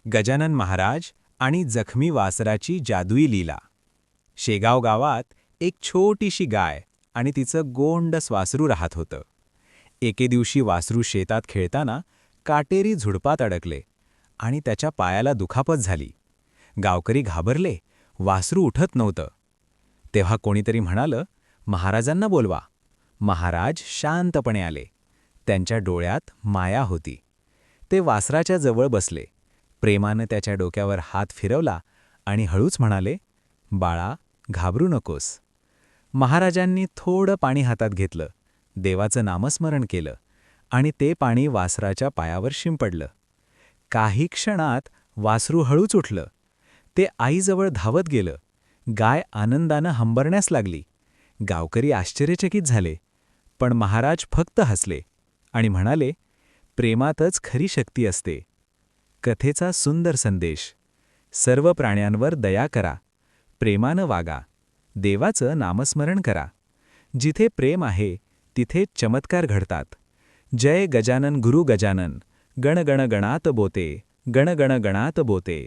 गजानन महाराज आणि जखमी वासराची जादुई लीला. शेगाव गावात एक छोटीशी गाय आणि तिचं गोंडस वासरू राहत होतं. एके दिवशी वासरू शेतात खेळताना काटेरी झुडपात अडकले आणि त्याच्या पायाला दुखापत झाली. गावकरी घाबरले, वासरू उठत नव्हतं. तेव्हा कोणीतरी म्हणालं, महाराजांना बोलवा. महाराज शांतपणे आले. त्यांच्या डोळ्यात माया होती. ते वासराच्या जवळ बसले, प्रेमानं त्याच्या डोक्यावर हात फिरवला आणि हळूच म्हणाले, बाळा, घाबरू नकोस. महाराजांनी थोडं पाणी हातात घेतलं, देवाचं नामस्मरण केलं आणि ते पाणी वासराच्या पायावर शिंपडलं. काही क्षणात वासरू हळूच उठलं. ते आईजवळ धावत गेलं. गाय आनंदानं हंबरण्यास लागली. गावकरी आश्चर्यचकित झाले, पण महाराज फक्त हसले आणि म्हणाले, प्रेमातच खरी शक्ती असते. कथेचा सुंदर संदेश: सर्व प्राण्यांवर दया करा, प्रेमानं वागा, देवाचं नामस्मरण करा. जिथे प्रेम आहे तिथे चमत्कार घडतात. जय गजानन गुरु गजानन, गण गण गणात बोते, गण गण गणात बोते.